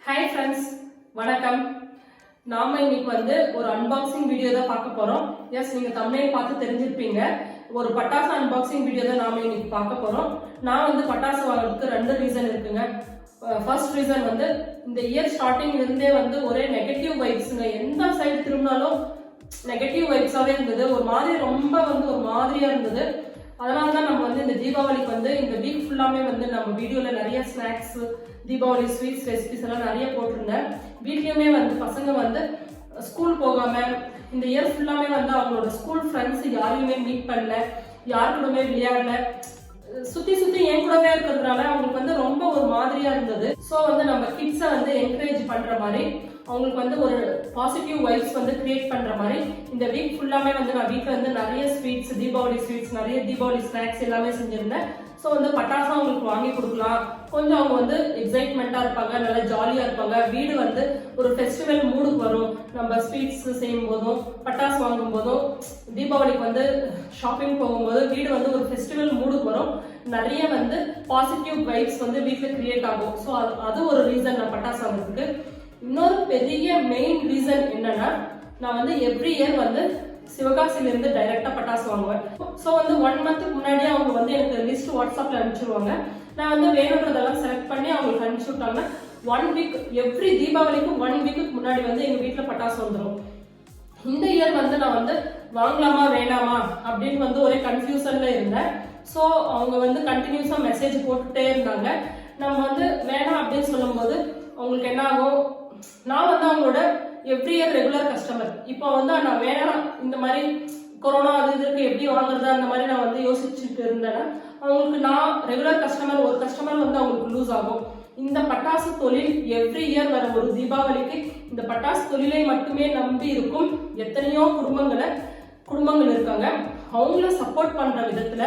Hi friends, வணக்கம். நாம இன்னைக்கு ஒரு அன்பாக்சிங் வீடியோ தான் பார்க்க போறோம். எஸ், நீங்க தம்ப்நெயில் பார்த்து தெரிஞ்சிருப்பீங்க. ஒரு பட்டாசு அன்பாக்சிங் வீடியோ தான் நாம இன்னைக்கு பார்க்க போறோம். நான் பட்டாசு வாங்குறதுக்கு ரெண்டு ரீசன் இருக்குங்க. ஃபர்ஸ்ட் ரீசன் இந்த இயர் ஸ்டார்டிங்ல இருந்தே ஒரே நெகட்டிவ் வைப்ஸுங்க. எந்த சைடு திரும்பினாலும் நெகட்டிவ் வைப்ஸாவே இருந்தது. ஒரு மாதிரி ரொம்ப ஒரு மாதிரியா இருந்தது. அதனால தான் நம்ம இந்த தீபாவளிக்கு இந்த வீக் ஃபுல்லாமே நம்ம வீடியோல நிறைய ஸ்நாக்ஸ், தீபாவளி ஸ்வீட்ஸ் ரெசிபிஸ் எல்லாம் நிறைய போட்டிருந்தேன். வீட்லயுமே பசங்க ஸ்கூல் போகாம இந்த இயர் ஃபுல்லாமே அவங்களோட ஸ்கூல் ஃப்ரெண்ட்ஸ் யாரையுமே மீட் பண்ணல, யாரு கூடமே விளையாடல, சுத்தி சுத்தி என் கூடவே இருக்கிறதுனால அவங்களுக்கு ரொம்ப ஒரு மாதிரியா இருந்தது. ஸோ நம்ம கிட்ஸை என்கரேஜ் பண்ற மாதிரி, அவங்களுக்கு ஒரு பாசிட்டிவ் வைப்ஸ் கிரியேட் பண்ற மாதிரி இந்த வீக் ஃபுல்லாமே நான் வீட்டுல நிறைய ஸ்வீட்ஸ், தீபாவளி ஸ்வீட்ஸ், நிறைய தீபாவளி ஸ்நாக்ஸ் எல்லாமே செஞ்சிருந்தேன். ஸோ பட்டாசு அவங்களுக்கு வாங்கி கொடுக்கலாம், கொஞ்சம் அவங்க எக்ஸைட்மெண்டா இருப்பாங்க, நல்லா ஜாலியா இருப்பாங்க. வீடு ஒரு ஃபெஸ்டிவல் மூடுக்கு வரும். நம்ம ஸ்வீட்ஸ் செய்யும் போதும், பட்டாசு வாங்கும் போதும், தீபாவளிக்கு ஷாப்பிங் போகும்போது வீடு ஒரு ஃபெஸ்டிவல் மூடுக்கு வரும். நிறைய பாசிட்டிவ் வைப்ஸ் வீட்டுல கிரியேட் ஆகும். ஸோ அது ஒரு ரீசன் நான் பட்டாசு வாங்குறதுக்கு. இன்னொரு பெரிய மெயின் ரீசன் என்னன்னா, நான் எவ்ரி இயர் சிவகாசில இருந்து டைரக்டா பட்டாசு வாங்குவேன். ஸோ 1 மந்த்துக்கு முன்னாடியே அவங்க எனக்கு லிஸ்ட் வாட்ஸ்அப்ல அனுப்பிச்சிருவாங்க. நான் வேணுன்றதெல்லாம் செலக்ட் பண்ணி அவங்களுக்கு அனுப்பிச்சு விட்டாங்கன்னா 1 வீக், எவ்ரி தீபாவளிக்கும் 1 வீக்குக்கு முன்னாடி எங்க வீட்டுல பட்டாசு வந்துடும். இந்த இயர் நான் வாங்கலாமா வேணாமா அப்படின்னு ஒரே கன்ஃபியூஷன்ல இருந்தேன். ஸோ அவங்க கண்டினியூஸா மெசேஜ் போட்டுட்டே இருந்தாங்க. நம்ம வேணாம் அப்படின்னு சொல்லும் போது அவங்களுக்கு என்ன ஆகும், நான் அவங்களோட எவ்ரி இயர் ரெகுலர் கஸ்டமர். இப்போ நான் வேணாம், இந்த மாதிரி கொரோனா அது இதுக்கு எப்படி வாங்குறதா அந்த மாதிரி நான் யோசிச்சுட்டு இருந்தேன்னா அவங்களுக்கு நான் ரெகுலர் கஸ்டமர், ஒரு கஸ்டமர் அவங்களுக்கு லூஸ் ஆகும். இந்த பட்டாசு தொழில் எவ்ரி இயர் வர ஒரு தீபாவளிக்கு இந்த பட்டாசு தொழிலை மட்டுமே நம்பி இருக்கும் எத்தனையோ குடும்பங்கள் இருக்காங்க. அவங்கள சப்போர்ட் பண்ற விதத்துல,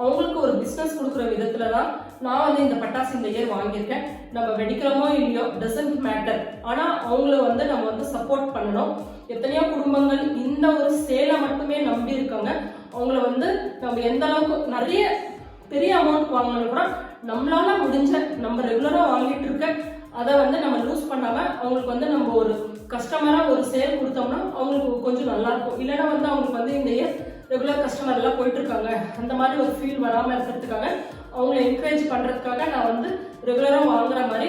அவங்களுக்கு ஒரு பிசினஸ் கொடுக்குற விதத்துல தான் நான் இந்த பட்டாசு இந்த இயர் வாங்கியிருக்கேன். நம்ம வெடிக்கிறோமோ இல்லையோ டசன்ட் மேட்டர், ஆனா அவங்கள நம்ம சப்போர்ட் பண்ணணும். எத்தனையோ குடும்பங்கள் இந்த ஒரு சேலை மட்டுமே நம்பி இருக்காங்க. அவங்கள நம்ம எந்த அளவுக்கு நிறைய பெரிய அமௌண்ட் வாங்கினாலும் கூட நம்மளால முடிஞ்ச, நம்ம ரெகுலரா வாங்கிட்டு இருக்க அதை நம்ம லூஸ் பண்ணாம அவங்களுக்கு நம்ம ஒரு கஸ்டமரா ஒரு சேல் கொடுத்தோம்னா அவங்களுக்கு கொஞ்சம் நல்லா இருக்கும். இல்லைன்னா அவங்களுக்கு இந்த இயர் ரெகுலர் கஸ்டமர் எல்லாம் போயிட்டு இருக்காங்க, அந்த மாதிரி ஒரு ஃபீல் வராம இருக்கிறதுக்காக அவங்களை என்கரேஜ் பண்றதுக்காக நான் ரெகுலரா வாங்குற மாதிரி,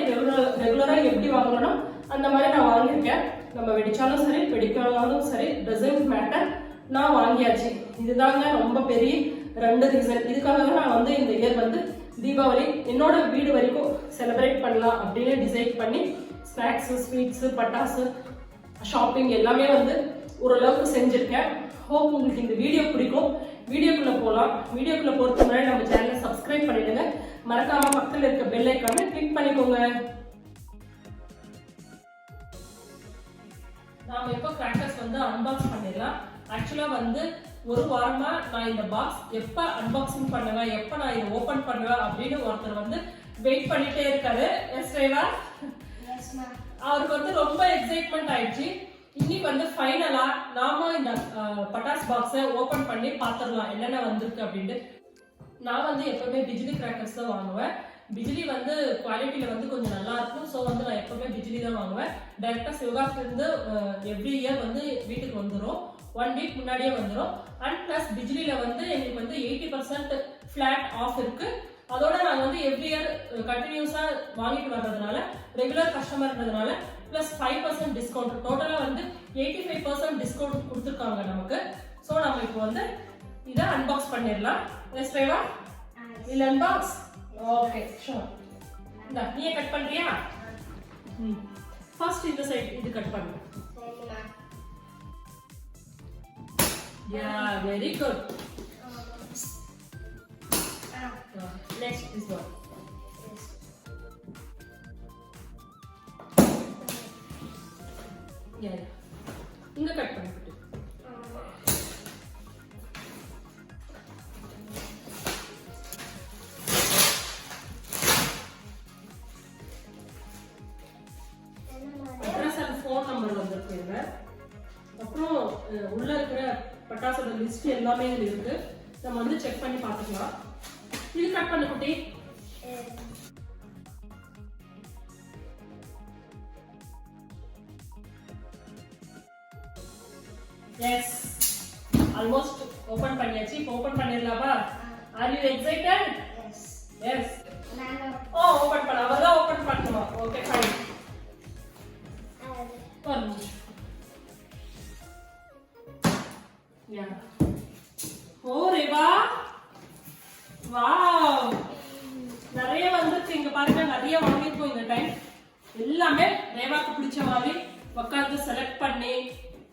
ரெகுலரா எப்படி வாங்கணும் அந்த மாதிரி நான் வாங்கியிருக்கேன். நம்ம வெடிச்சாலும் சரி வெடிக்காலும் சரி டசன்ட் மேட்டர், நான் வாங்கியாச்சு. இதுதாங்க ரொம்ப பெரிய 2 ரீசன். இதுக்காக தான் நான் இந்த இயர் தீபாவளி என்னோட வீடு வரைக்கும் செலிப்ரேட் பண்ணலாம் அப்படின்னு டிசைட் பண்ணி ஸ்நாக்ஸ், ஸ்வீட்ஸ், பட்டாசு, ஷாப்பிங் எல்லாமே ஓரளவுக்கு செஞ்சிருக்கேன். ஹோப் உங்களுக்கு இந்த வீடியோ பிடிக்கும். வீடியோக்குள்ள போகலாம். வீடியோக்குள்ள போறதுக்கு முன்னாடி நம்ம சேனலை சப்ஸ்கிரைப் பண்ணிடுங்க. மறக்காம பக்கத்தில் இருக்க பெல் ஐக்கானை கிளிக் பண்ணிக்கோங்க. நாம இப்போ கிராக்கர்ஸ் அன்பாக்ஸ் பண்ணிடலாம். ஆக்சுவலா ஒரு வாரமா நான் இந்த பாக்ஸ் எப்ப அன்பாக்சிங் பண்ணுவேன், எப்ப நான் இதை ஓபன் பண்ணுவேன் அப்படின்னு ஒருத்தர் வெயிட் பண்ணிட்டே இருக்காரு. எஸ் ரேவா, அவருக்கு ரொம்ப எக்ஸைட்மெண்ட் ஆயிடுச்சு. இன்னைக்கு ஃபைனலா நாம இந்த பட்டாஸ் பாக்ஸை ஓபன் பண்ணி பாத்துடலாம் என்னென்ன வந்திருக்கு அப்படின்ட்டு. நான் எப்பவுமே பிஜிலி கிராக்கர்ஸ் தான் வாங்குவேன். பிஜிலி குவாலிட்டியில கொஞ்சம் நல்லா இருக்கும். ஸோ நான் எப்பவுமே பிஜிலி தான் வாங்குவேன். டைரக்டா சிவகாசில இருந்து எவ்ரி இயர் வீட்டுக்கு வந்துடும். 1 வீக் முன்னாடியே வந்துடும். அண்ட் பிளஸ் பிஜிலியில எங்களுக்கு 80% ஃபிளாட் ஆஃப் இருக்கு. அதோட நாங்க எவ்ரி இயர் கண்டினியூஸா வாங்கிட்டு வர்றதுனால, ரெகுலர் கஸ்டமர்ன்றதுனால பிளஸ் 5% டிஸ்கவுண்ட், டோட்டலா 85% டிஸ்கவுண்ட் கொடுத்துருக்காங்க நமக்கு. ஸோ நம்ம இப்போ இதை அன்பாக்ஸ் பண்ணிடலாம். எஸ் ரேவா, இல்ல அன்பாக்ஸ். Okay, sure. இந்த நீயே கட் பண்றியா? ஃபர்ஸ்ட் இந்த சைடு இது கட் பண்ணு. Yeah, very good. Next this one. Yeah. இங்க கட் பண்ணிட்டு ஃபோன் நம்பர் வந்திருக்குங்க. அப்புறம் உள்ள இருக்கிற பட்டாசோட லிஸ்ட் எல்லாமே இருக்கு. நம்ம செக் பண்ணி பார்த்துக்கலாம். இது கட் பண்ண குட்டி. எஸ் ஆல்மோஸ்ட் ஓபன் பண்ணியாச்சு. இப்போ ஓபன் பண்ணிடலாமா? Are you excited? Yes oh open பண்ண அவர்தான் ஓபன் பண்ணணுமா? Okay fine. Yeah oh Reva wow நிறைய வந்துருக்கு. இங்க பாருங்க நிறைய வாங்கிருக்கோம் இந்த டைம். எல்லாமே ரேவாக்கு பிடிச்ச மாதிரி உட்காந்து செலக்ட் பண்ணி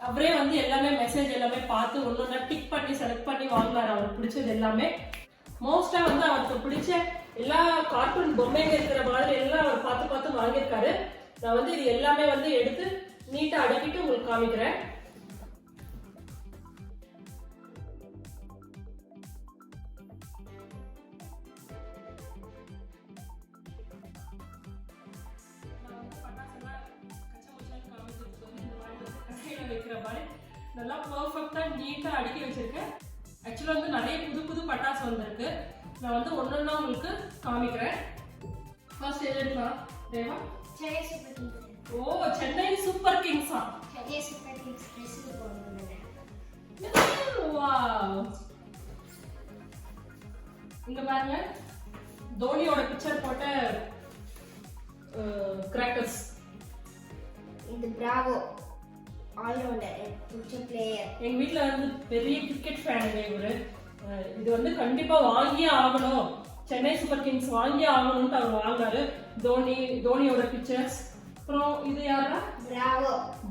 அவரே வந்து எல்லாமே மெசேஜ் எல்லாமே பார்த்து ஒன்னொன்னா டிக் பண்ணி செலக்ட் பண்ணி வாங்கினாரு அவருக்கு பிடிச்சது எல்லாமே. மோஸ்டா வந்து அவருக்கு பிடிச்ச எல்லா கார்ட்டூன் பொம்மைங்க இருக்கிற மாதிரி எல்லாம் அவர் பார்த்து பார்த்து வாங்கியிருக்காரு. நான் வந்து இது எல்லாமே வந்து எடுத்து நீட்டா அடுக்கிட்டு உங்களுக்கு காமிக்கிறேன். நல்லா பெர்ஃபெக்ட்டா நீட்டா அடுக்கி வச்சிருக்கேன். ஆக்சுவலா வந்து நிறைய புது புது பட்டாசு வந்திருக்கு. நான் வந்து ஒன்னொன்னா உங்களுக்கு காமிக்கிறேன். ஃபர்ஸ்ட் எது எடுக்கலாம் Deva? Chennai Super Kings. Oh Chennai Super கிங்ஸா? சென்னை சூப்பர் கிங்ஸ் ட்ரெஸ் போடுறேன். வாவ் இங்க பாருங்க தோனியோட பிக்சர் போட்ட கிராக்கர்ஸ். இந்த பிராவோ ஆல்ரவுண்டர் பிடிச்ச பிளேயர். எங்க வீட்ல வந்து பெரிய கிரிக்கெட் ஃபேன் இவரு. இது வந்து கண்டிப்பா வாங்கியே ஆகணும், சென்னை சூப்பர் கிங்ஸ் வாங்கியே ஆகணும்னு அவர் வாங்கினாரு. தோனியோட பிக்சர்ஸ். அப்புறம் இது யாரா?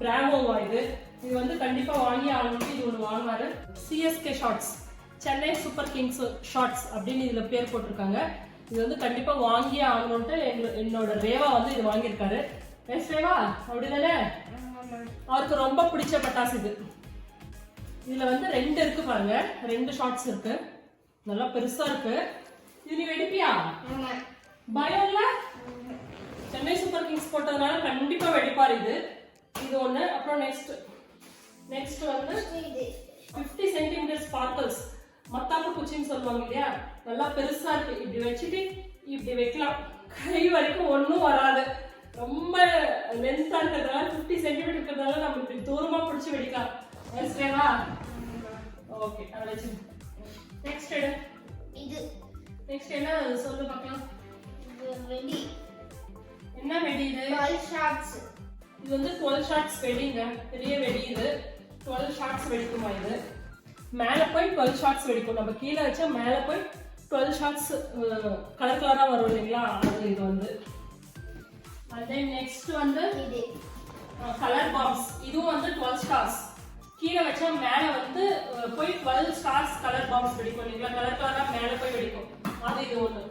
பிராவோவா இது வந்து கண்டிப்பா வாங்கி ஆகணும்னு இது ஒன்று வாங்கினாரு. CSK shorts Chennai Super Kings shorts அப்படின்னு இதுல பேர் போட்டிருக்காங்க. இது வந்து கண்டிப்பா வாங்கியே ஆகணும்ட்டு என்னோட ரேவா வந்து இது வாங்கியிருக்காரு. எஸ் ரேவா அப்படிதானே? அவருக்கு ரொம்ப பிடிச்ச பட்டாசு இது. இதுல வந்து 2 இருக்கு பாருங்க, 2 ஷார்ட்ஸ் இருக்கு, நல்லா பெருசா இருக்கு. இது நீ வெடிப்பியா? பயம் இல்ல? சென்னை சூப்பர் கிங்ஸ் போட்டதுனால கண்டிப்பா வெடிப்பார் இது. இது ஒண்ணு. அப்புறம் நெக்ஸ்ட் வந்து 50 சென்டிமீட்டர் ஸ்பார்க்கல்ஸ் மத்தாப்பு குச்சின்னு சொல்லுவாங்க இல்லையா, நல்லா பெருசா இருக்கு. இப்படி வச்சுட்டு இப்படி வைக்கலாம், கை வரைக்கும் ஒன்றும் வராது. ரொம்ப லென்த்தா இருக்கிறதுனால 50 சென்டிமீட்டர் இருக்கிறதுனால நம்ம இப்படி தூரமா பிடிச்சி வெடிக்கலாம். ஓகே அதை வச்சு நெக்ஸ்ட் எடு. நெக்ஸ்ட் என்ன சொல்லு பார்க்கலாம். வெடி. என்ன வெடி இது? 12 ஷாட்ஸ். இது வந்து 12 ஷாட்ஸ் வெடிங்க, பெரிய வெடி இது. 12 ஷாட்ஸ் வெடிக்குமா இது? மேல போய் 12 ஷாட்ஸ் வெடிக்கும். நம்ம கீழே வச்சா மேல போய் 12 ஷாட்ஸ் கலர் கலரா வரும் இல்லைங்களா, அது இது வந்து. And then next வந்து இது கலர் பாம்ஸ். இதுவும் வந்து 12 ஸ்டார்ஸ். கீழே வச்சா மேல வந்து போய் 12 ஸ்டார்ஸ் கலர் பாம்ஸ் வெடிக்கும் இல்லைங்களா, கலர் கலரா மேல போய் வெடிக்கும். அது இது ஒண்ணு.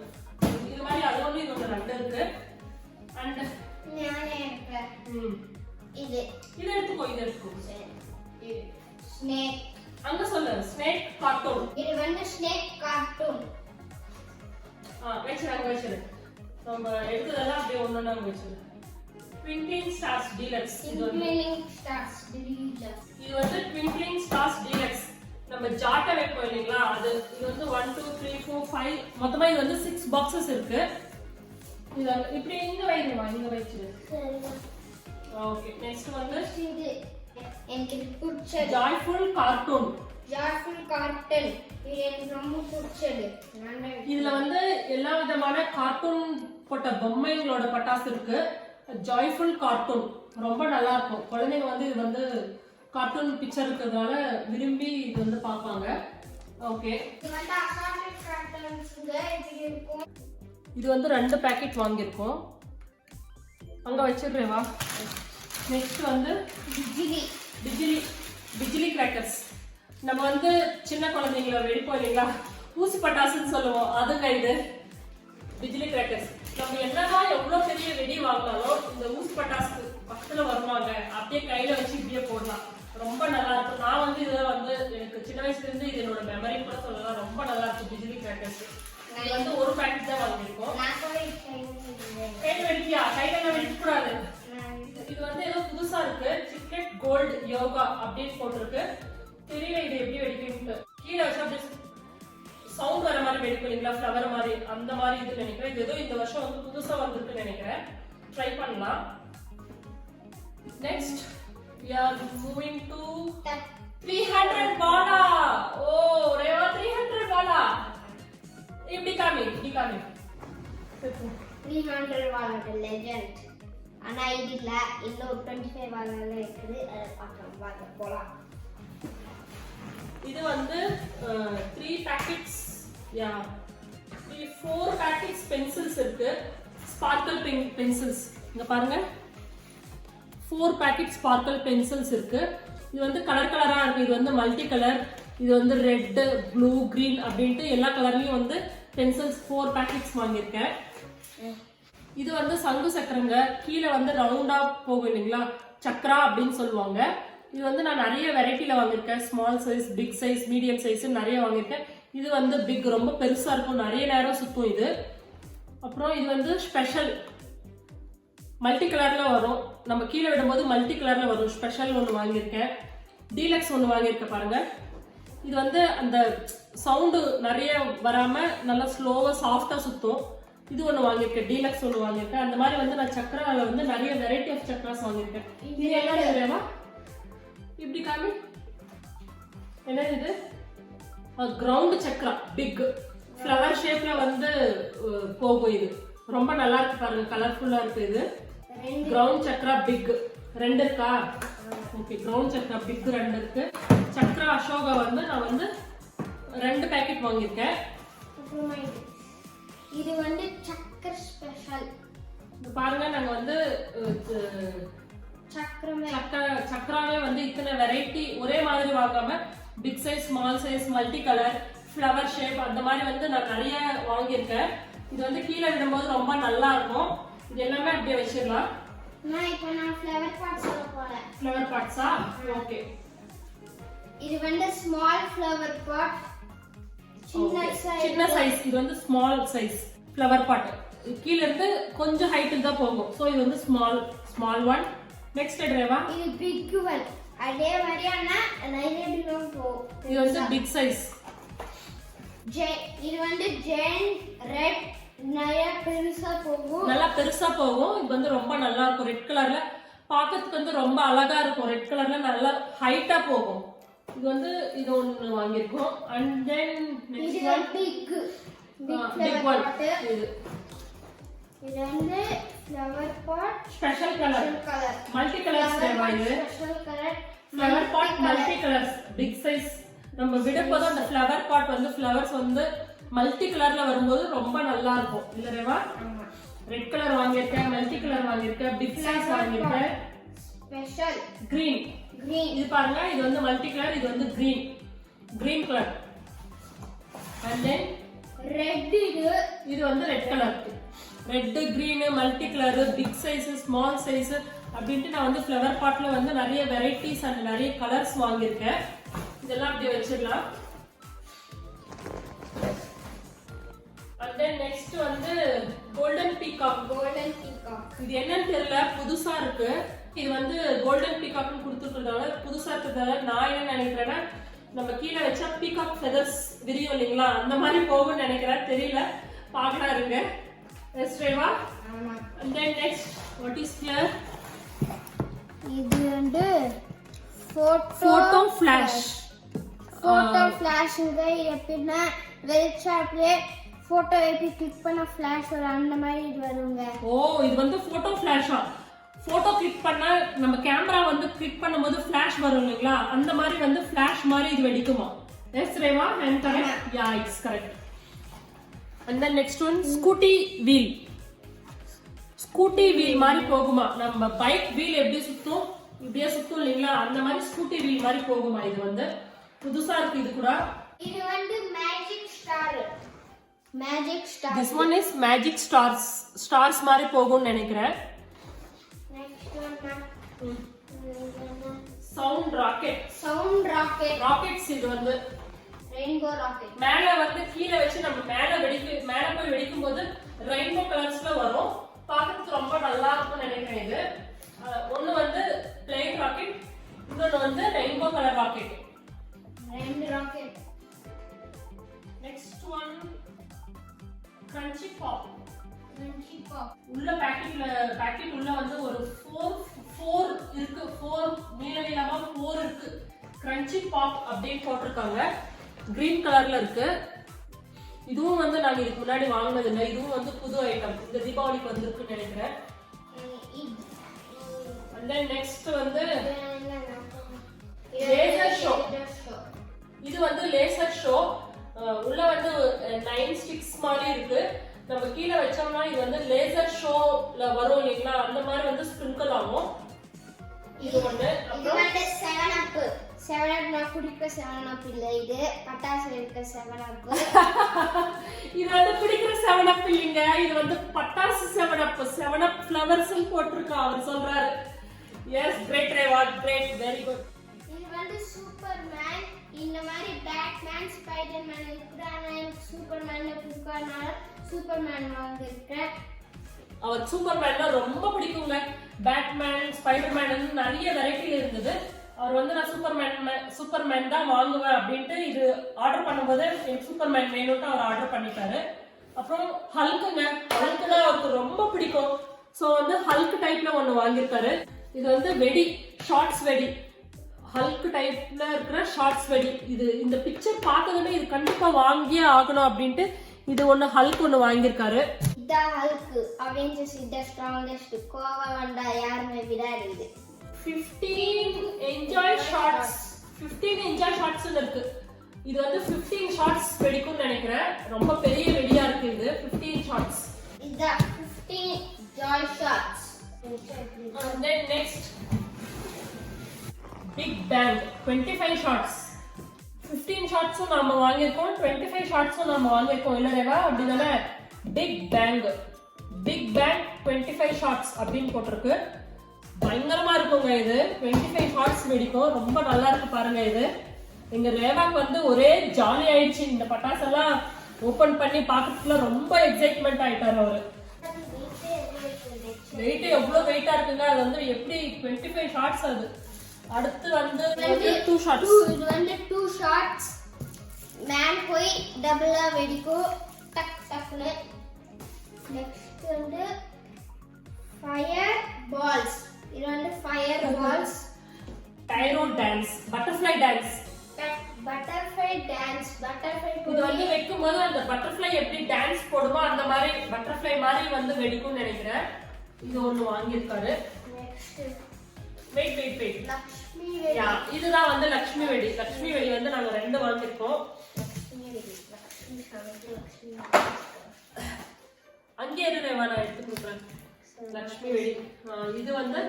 இது மாதிரி அது ஒண்ணு இது ஒண்ணு 2 இருக்கு. அண்ட் இது எடுத்துக்கோ. ஸ்னேக். அங்க சொல்லு ஸ்னேக் கார்ட்டூன். இது வந்து ஸ்னேக் கார்ட்டூன். வச்சிரு. நம்ம எடுத்ததெல்லாம் அப்படியே ஒண்ணொண்ணா வச்சிரு. Twinkling stars deluxe. இது வந்து ட்விங்க்லிங் ஸ்டார்ஸ் டீலக்ஸ். நம்ம ஜாட்டை வைப்போம் இல்லைங்களா, அது. இது வந்து 1 2 3 4 5 மொத்தமா இது வந்து 6 பாக்ஸஸ் இருக்கு. இது இப்படி இங்க வச்சிரு. ஓகே நெக்ஸ்ட் வந்து இது எனக்கு பிடிச்ச ஜாய்ஃபுல் கார்ட்டூன். இது எனக்கு ரொம்ப பிடிச்சது. இதுல வந்து எல்லா விதமான கார்ட்டூன் போட்ட பொம்மைகளோட பட்டாசு இருக்கு. ஜாய்ஃபுல் கார்ட்டூன் ரொம்ப நல்லா இருக்கும். குழந்தைங்க வந்து இது வந்து கார்ட்டூன் பிக்சர் இருக்கிறதுனால விரும்பி இது வந்து பார்ப்பாங்க. ஓகே இது வந்து 2 பேக்கெட் வாங்கியிருக்கோம். அங்க வச்சிடுறேவா. நெக்ஸ்ட் வந்து பிஜிலி கிராக்கர்ஸ். நம்ம வந்து சின்ன குழந்தைங்கள வெடிப்போம் இல்லைங்களா, ஊசி பட்டாசுன்னு சொல்லுவோம், அதுங்க இது பிஜிலி கிராக்கர்ஸ். நம்ம என்னதான் எவ்வளவு பெரிய வெடி வாங்கினாலும் இந்த ஊசி பட்டாசு பக்கத்துல வருவாங்க, அப்படியே கையில வச்சு இப்படியே போடலாம், ரொம்ப நல்லா இருக்கும். நான் வந்து இதை வந்து எனக்கு சின்ன வயசுல இருந்து இது என்னோட மெமரி கூட சொல்லலாம், ரொம்ப நல்லா இருக்கு பிஜிலி கிராக்கர்ஸ். இது வந்து ஒரு பேக்கெட் தான் வாங்கியிருக்கோம். கையில வெடிக்கியா? கையில வெடிக்க கூடாது. இது வந்து ஏதோ புதுசா இருக்கு, சிக்லெட் கோல்ட் யோகா அப்படின்னு போட்டிருக்கு. தெரியல இது எப்படி வெடிக்கும். கீழே வச்சா அப்படியே சவுண்ட் வர மாதிரி வெடிக்கும் இல்லைங்களா, ஃப்ளவர் மாதிரி, அந்த மாதிரி இது நினைக்கிறேன். இது ஏதோ இந்த வருஷம் வந்து புதுசா வந்திருக்குன்னு நினைக்கிறேன். ட்ரை பண்ணலாம். Next we are moving to 300 பாலா. ஓ ரேவா 300 பாலா. இப்படி காமி 300 வாலோட லெஜெண்ட். ஆனா இது இல்ல, இன்னும் 25 வாலோல இருக்குது. அத பார்க்கலாம், வாங்க போலாம். இது வந்து 3 பாக்கெட்ஸ், யா 4 பாக்கெட்ஸ் பென்சில்ஸ் இருக்கு. ஸ்பார்க்கல் பென்சில்ஸ் இங்க பாருங்க. 4 பாக்கெட் ஸ்பார்க்கல் பென்சில்ஸ் இருக்கு. இது வந்து கலர் கலரா இருக்கு. இது வந்து மல்டி கலர். இது வந்து ரெட், ப்ளூ, கிரீன் அப்படின்ட்டு எல்லா கலர்லயும் வந்து பென்சில்ஸ் 4 பாக்கெட்ஸ் வாங்கியிருக்கேன். இது வந்து சங்கு சக்கரங்க. கீழே வந்து ரவுண்டா போகும் இல்லைங்களா, சக்கரா அப்படின்னு சொல்லுவாங்க. இது வந்து நான் நிறைய வெரைட்டில வாங்கியிருக்கேன். Small size, big size, medium size நிறைய வாங்கியிருக்கேன். இது வந்து பிக், ரொம்ப பெருசா இருக்கும், நிறைய நேரம் சுத்தும் இது. அப்புறம் இது வந்து ஸ்பெஷல், மல்டி கலர்ல வரும். நம்ம கீழே விடும்போது மல்டி கலர்ல வரும். ஸ்பெஷல் ஒன்று வாங்கியிருக்கேன். டீலக்ஸ் ஒன்று வாங்கியிருக்கேன் பாருங்க. இது வந்து அந்த சவுண்டு நிறைய வராம நல்லா ஸ்லோவா சாஃப்டா சுத்தும். இது ஒன்று வாங்கியிருக்கேன். டீலக்ஸ் ஒன்று வாங்கியிருக்கேன். அந்த மாதிரி வந்து நான் சக்கரால வந்து நிறைய வெரைட்டி ஆஃப் சக்கராஸ் வாங்கியிருக்கேன். இது என்ன இல்லையாமா இப்படி காமி, என்னது இது? கிரவுண்ட் சக்கரா, பிக் ஃப்ளவர் ஷேப்ல வந்து போகும். இது ரொம்ப நல்லா இருக்கு பாருங்க, கலர்ஃபுல்லா இருக்கு. இது கிரவுண்ட் சக்கரா பிக் 2 இருக்கா? ஓகே, கிரவுண்ட் சக்கரா பிக் 2 இருக்கு. சக்கரா அசோகா வந்து நான் வந்து 2 பாக்கெட் வாங்கியிருக்கேன். இது வந்து சக்கர் ஸ்பெஷல். பாருங்க, நாங்க வந்து சக்கராவே வந்து இத்தனை வெரைட்டி ஒரே மாதிரி வாங்காம big size, small size, multi colour, flower shape அந்த மாதிரி வந்து நான் நிறைய வாங்கியிருக்கேன். இது வந்து கீழே விடும்போது ரொம்ப நல்லா இருக்கும். இது எல்லாமே அப்படியே வச்சிடலாம். நான் ஃப்ளவர் பாட்ஸ் சொல்ல போறேன். ஃப்ளவர் பாட்ஸா? ஓகே. இது வந்து ஸ்மால் ஃப்ளவர் பாட், சின்ன சைஸ். இது வந்து ஸ்மால் சைஸ் ஃப்ளவர் பாட். கீழ இருந்து கொஞ்சம் ஹைட் தான் போகும். சோ இது வந்து ஸ்மால் ஒன். நெக்ஸ்ட் ரேவா, இது பிக் ஒன். அதே மாதிரியான நிறைய டிஃபரண்ட் போகும். இது வந்து பிக் சைஸ். இது வந்து ஜெயண்ட் ரெட், நிறைய பெருசா போகும். நல்லா பெருசா போகும். இது வந்து ரொம்ப நல்லா இருக்கும். ரெட் கலர்ல பார்க்கிறதுக்கு வந்து ரொம்ப அழகா இருக்கும். ரெட் கலர்ல நல்லா ஹைட்டா போகும். இது வந்து இது ஒன்னு வாங்கியிருக்கோம். And then next one big one. இது வந்து flower pot special colour, multi colours தேவை. இது special colour flower pot multi colours big size. நம்ம விடும்போது அந்த ஃப்ளவர் பாட் வந்து ஃப்ளவர்ஸ் வந்து மல்டி கலர்ல வரும்போது ரொம்ப நல்லா இருக்கும் இல்ல ரேவா? ரெட் கலர் வாங்கியிருக்கேன், மல்டி கலர் வாங்கியிருக்கேன், பிக் சைஸ் வாங்கியிருக்கேன். Special green. இது பாருங்க, இது வந்து மல்டி கலர், இது வந்து green colour. And then red. இது வந்து red colour. Red, green, multi colour, big size, small size அப்படின்ட்டு நான் வந்து ஃப்ளவர் பாட்ல வந்து நிறைய வெரைட்டிஸ் அண்ட் நிறைய கலர்ஸ் வாங்கியிருக்கேன். இதெல்லாம் அப்படியே வச்சிடலாம். அண்ட் தென் நெக்ஸ்ட் வந்து கோல்டன் பீகாக். இது என்னன்னு தெரியல, புதுசா இருக்கு. இது வந்து கோல்டன் பீகாக்னு கொடுத்துருக்கிறதால புதுசா இருக்கிறதால நான் என்ன நினைக்கிறேன்னா, நம்ம கீழே வச்சா பீகாக் ஃபெதர்ஸ் விரியும் இல்லைங்களா, அந்த மாதிரி போகும்னு நினைக்கிறேன். தெரியல, பார்க்கலாம் இருங்க. Rewa, and then next what is here? இது வந்து photo flash. ஃபிளாஷ்ங்க. எப்படின்னா வெளிச்சத்துல போட்டோ எப்படி கிளிக் பண்ண ஃபிளாஷ் வரும், அந்த மாதிரி இது வருங்க. ஓ, இது வந்து போட்டோ ஃபிளாஷா? போட்டோ கிளிக் பண்ணா நம்ம கேமரா வந்து கிளிக் பண்ணும்போது ஃபிளாஷ் வரும் இல்லைங்களா, அந்த மாதிரி வந்து ஃபிளாஷ் மாதிரி இது வெடிக்குமா? Yes Reva, I correct? Yeah, it's correct. And then next one, scooty wheel. Scooty wheel மாதிரி போகுமா? நம்ம பைக் வீல் எப்படி சுத்தும், இப்படியே சுத்தும் இல்லைங்களா, அந்த மாதிரி ஸ்கூட்டி வீல் மாதிரி போகுமா? இது வந்து புதுசா இருக்கு. இது கூட இது வந்து magic star. This one is magic stars மாதிரி போகும்னு நினைக்கிறேன். Next one sound rocket. Rockets. இது வந்து ரெயின்போ ராக்கெட். மேல வந்து கீழே வச்சு நம்ம மேல போய் வெடிக்கும் போது ரெயின்போ கலர்ஸ்ல வரும். பார்க்கிறதுக்கு ரொம்ப நல்லா இருக்கும்னு நினைக்கிறேன். இது ஒன்னு வந்து பிளெயின் ராக்கெட், இன்னொன்னு வந்து ரெயின்போ கலர் ராக்கெட். ரெண்டு rocket. Next one crunchy pop. உள்ள பாக்கெட் உள்ள வந்து ஒரு 4 இருக்கு. 4 நீளமா 4 இருக்கு. கிரன்ச்சி பாப் அப்படின்னு போட்டிருக்காங்க. கிரீன் கலர்ல இருக்கு. இதுவும் வந்து நாங்க இதுக்கு முன்னாடி வாங்கினது இல்லை. இதுவும் வந்து புது ஐட்டம். இந்த தீபாவளிக்கு வந்திருக்குன்னு நினைக்கிறேன். And then next வந்து லேசர் ஷோ. இது வந்து லேசர் ஷோ. உள்ள வந்து 9 ஸ்டிக்ஸ் மாதிரி இருக்கு. நம்ம கீழே வச்சோம்னா இது வந்து லேசர் ஷோல வரும் இல்லைங்களா, அந்த மாதிரி வந்து ஸ்ப்ரிங்கிள் ஆகும். இது ஒண்ணு. இது வந்து 7 அப். 7 அப் நான் குடிக்க 7 அப் இல்ல, இது பட்டாசு இருக்க 7 அப். இது வந்து குடிக்கிற 7 அப் இல்லைங்க, இது வந்து பட்டாசு 7 அப். 7 அப் ஃப்ளவர்ஸ் போட்டுருக்கா அவர் சொல்றாரு. எஸ், கிரேட் ரேவாட், கிரேட், வெரி குட். இது வந்து சூப்பர்மேன். இந்த மாதிரி பேட்மேன், ஸ்பைடர்மேன் இருக்கு. ஆனா எனக்கு சூப்பர்மேன் பிடிக்காதனால சூப்பர்மேன் வாங்கியிருக்கேன். அவர் சூப்பர்மேன்னா ரொம்ப பிடிக்குங்க. பேட்மேன், ஸ்பைடர்மேன் நிறைய வெரைட்டி இருந்தது. அவர் வந்து நான் சூப்பர்மேன் தான் வாங்குவேன் அப்படின்ட்டு இது ஆர்டர் பண்ணும்போது எனக்கு சூப்பர்மேன் வேணும்ட்டு அவர் ஆர்டர் பண்ணிட்டாரு. அப்புறம் ஹல்க்குங்க, ஹல்க்குனா அவருக்கு ரொம்ப பிடிக்கும். ஸோ வந்து ஹல்க் டைப்ல ஒன்று வாங்கியிருக்காரு. இது வந்து வெடி, ஷார்ட்ஸ் வெடி, ஹல்க் டைப்ல இருக்கிற ஷார்ட்ஸ் வெடி. இது இந்த பிக்சர் பார்த்ததுமே இது கண்டிப்பா வாங்கியே ஆகணும் அப்படின்ட்டு இது ஒன்று ஹல்க் ஒன்று வாங்கியிருக்காரு. இதான் ஹல்க். அவெஞ்சர்ஸ் இத ஸ்ட்ராங்கஸ்ட். கோவா வந்தா யாருமே விடாது. 15 என்ஜாய் ஷார்ட்ஸ், 15 என்ஜாய் ஷார்ட்ஸ் இருக்கு. இது வந்து 15 ஷார்ட்ஸ் வெடிக்கும்னு நினைக்கிறேன். ரொம்ப பெரிய வெடியா இருக்கு இது. 15 ஷார்ட்ஸ். இதான் 15 joy shots. And then next Big Bang 25 shots. 15 ஷார்ட்ஸும் நாம வாங்கியிருக்கோம், 25 ஷார்ட்ஸும் நாம வாங்கியிருக்கோம் இல்லையா, அப்படிதானே? Big Bang, Big Bang 25 shots அப்படின்னு போட்டிருக்கு. பயங்கரமா இருக்குங்க இது. 25 ஷார்ட்ஸ் வெடிக்கும். ரொம்ப நல்லா இருக்கு பாருங்க இது. எங்க ரேவாக்கு வந்து ஒரே ஜாலி ஆயிடுச்சு. இந்த பட்டாசெல்லாம் ஓபன் பண்ணி பார்க்கறதுக்குள்ள ரொம்ப எக்ஸைட்மெண்ட் ஆயிட்டாரு அவரு. வெயிட் எவ்வளவு வெயிட்டா இருக்குங்க. அது வந்து எப்படி 25 ஷார்ட்ஸ். அது அடுத்து வந்து 2 ஷார்ட்ஸ். இது வந்து 2 ஷார்ட்ஸ். மேன் போய் டபுளா வெடிக்கும் டக் டக்னு. நெக்ஸ்ட் வந்து ஃபயர் பால்ஸ். இது வந்து ஃபயர் பால்ஸ். டைரோ dance, butterfly dance. Butterfly dance. Butterfly இது வந்து வைக்கும்போது அந்த பட்டர்ஃப்ளை எப்படி டான்ஸ் போடுமோ அந்த மாதிரி பட்டர்ஃப்ளை மாதிரி வந்து வெடிக்கும்னு நினைக்கிறேன். இது ஒண்ணு வாங்கியிருக்காரு. நெக்ஸ்ட் வெயிட் லக்ஷ்மி வெடி. இதுதான் வந்து லக்ஷ்மி வெடி. லக்ஷ்மி வெடி வந்து நாங்க 2 வாங்கியிருக்கோம். அங்கே இருந்து நான் எடுத்து கொடுக்குறேன். லக்ஷ்மி வெடி. இது வந்து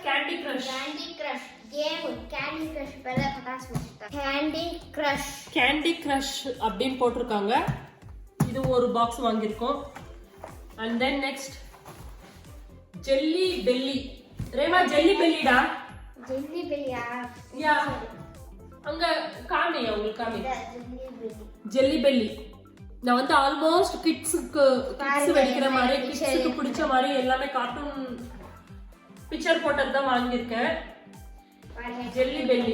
Candy Crush. Candy Crush game. Candy Crush பேல பட்டாசு வச்சிட்டா. Candy Crush. கேண்டி கிரஷ் அப்படின்னு போட்டிருக்காங்க. இது ஒரு பாக்ஸ் வாங்கியிருக்கோம். And then next jelly belly. Rema jelly பெல்லிடா. ஜெல்லி பெல்லியா? யா, அங்க காமி, உங்களுக்கு காமி. Jelly belly. Jelly belly. நான் வந்து ஆல்மோஸ்ட் கிட்ஸுக்கு வெடிக்கிற மாதிரி, கிட்ஸுக்கு பிடிச்ச மாதிரி எல்லாமே கார்ட்டூன் பிக்சர் போட்டது தான் வாங்கியிருக்கேன். Jelly belly.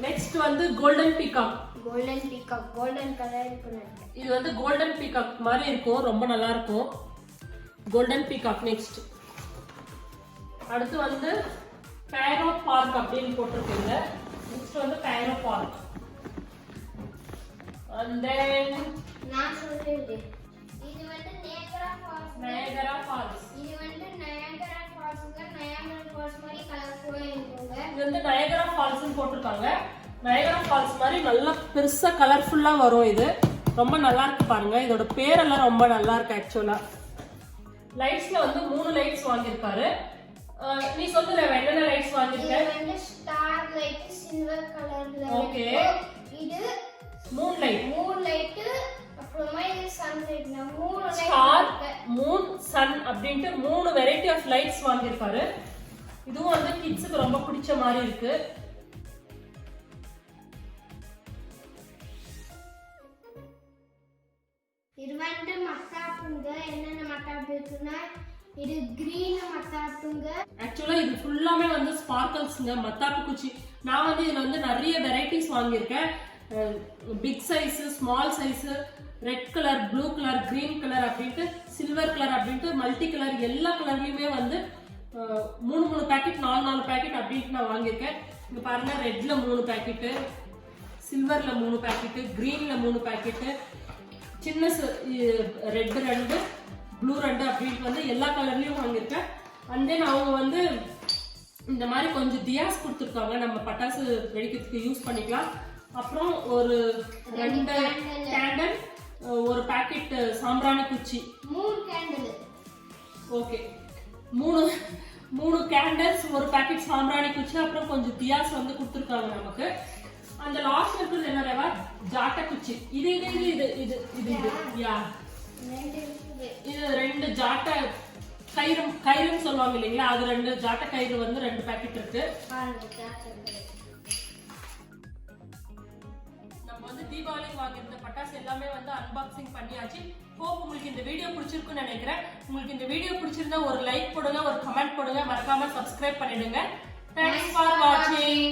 நெக்ஸ்ட் வந்து golden peacock. Golden peacock. Golden colour இருக்கு. இது வந்து கோல்டன் பீகாக் மாதிரி இருக்கும். ரொம்ப நல்லா இருக்கும். Golden peacock. நெக்ஸ்ட் அடுத்து வந்து கைரோ பார்க் அப்படின்னு போட்டிருக்கீங்க. நெக்ஸ்ட் வந்து கைரோ பார்க். And then நான் சொல்றேன். இது வந்து நயகரா ஃபால்ஸ். நயகரா ஃபால்ஸ். இது வந்து நயகரா ஃபால்ஸ்ங்க. நயகரா ஃபால்ஸ் மாதிரி கலர்ஃபுல்லா இருக்குங்க. இது வந்து நயகரா ஃபால்ஸ்னு போட்டிருக்காங்க. நயகரா ஃபால்ஸ் மாதிரி நல்லா பெருசா கலர்ஃபுல்லா வரும். இது ரொம்ப நல்லா இருக்கு பாருங்க. இதோட பேரெல்லாம் ரொம்ப நல்லா இருக்கு ஆக்சுவலா. லைட்ஸ்ல வந்து 3 லைட்ஸ் வாங்கியிருக்காரு. நீ சொல்லுற என்னென்ன லைட்ஸ் வாங்கியிருக்க? இது வந்து ஸ்டார் லைட் சில்வர் கலர்ல. ஓகே. இது மூன் லைட். Moon light. அப்புறமா இது சன் லைட். மூணு லைட். ஸ்டார், மூன், சன் அப்படின்ட்டு 3 வெரைட்டி ஆஃப் லைட்ஸ் வாங்கியிருக்காரு. இதுவும் வந்து கிட்ஸுக்கு ரொம்ப பிடிச்ச மாதிரி இருக்கு. இது வந்து மத்தாப்புங்க. என்னென்ன மத்தாப்பு இருக்குன்னா இது கிரீன் மத்தாப்புங்க. ஆக்சுவலா இது ஃபுல்லாமே வந்து ஸ்பார்க்கல்ஸ்ங்க, மத்தாப்பு குச்சி. நான் வந்து இதுல வந்து நிறைய வெரைட்டிஸ் வாங்கியிருக்கேன். Big size, small size, red colour, blue colour, green colour அப்படின்ட்டு, சில்வர் கலர் அப்படின்ட்டு மல்டி கலர் எல்லா கலர்லயுமே வந்து 3 பேக்கெட் 4 பேக்கெட் அப்படின்ட்டு நான் வாங்கியிருக்கேன். இங்க பாருங்க, ரெட்ல 3 பாக்கெட்டு, சில்வர்ல 3 பாக்கெட்டு, கிரீன்ல 3 பாக்கெட்டு, சின்ன ரெட் 2, ப்ளூ 2 அப்படின்னு வந்து எல்லா கலர்லயும் வாங்கியிருக்கேன். அண்ட் தென் அவங்க வந்து இந்த மாதிரி கொஞ்சம் தியாஸ் கொடுத்துருக்காங்க, நம்ம பட்டாசு வெடிக்கிறதுக்கு யூஸ் பண்ணிக்கலாம். அப்புறம் ஒரு 2 கேண்டில், ஒரு பாக்கெட் சாம்பிராணி குச்சி, 3 கேண்டில். ஓகே, 3 கேண்டில்ஸ், ஒரு பாக்கெட் சாம்பிராணி குச்சி, அப்புறம் கொஞ்சம் தியாஸ் வந்து கொடுத்துருக்காங்க நமக்கு. அந்த லாஸ்ட் இருக்கிறது என்ன ரேவா? ஜாட்டை குச்சி. இது இது இது இது இது இது இது யா, இது 2 ஜாட்டை கயிறுன்னு சொல்லுவாங்க இல்லைங்களா, அது 2 ஜாட்டை கயிறு வந்து 2 பாக்கெட் இருக்கு. நம்ம வந்து தீபாவளிக்கு வாங்கியிருந்த பட்டாசு எல்லாமே வந்து அன்பாக்சிங் பண்ணியாச்சு. ஹோப் உங்களுக்கு இந்த வீடியோ பிடிச்சிருக்குன்னு நினைக்கிறேன். உங்களுக்கு இந்த வீடியோ பிடிச்சிருந்தா ஒரு லைக் போடுங்க, ஒரு கமெண்ட் போடுங்க, மறக்காம சப்ஸ்கிரைப் பண்ணிடுங்க. தேங்க்ஸ் ஃபார் வாட்சிங்.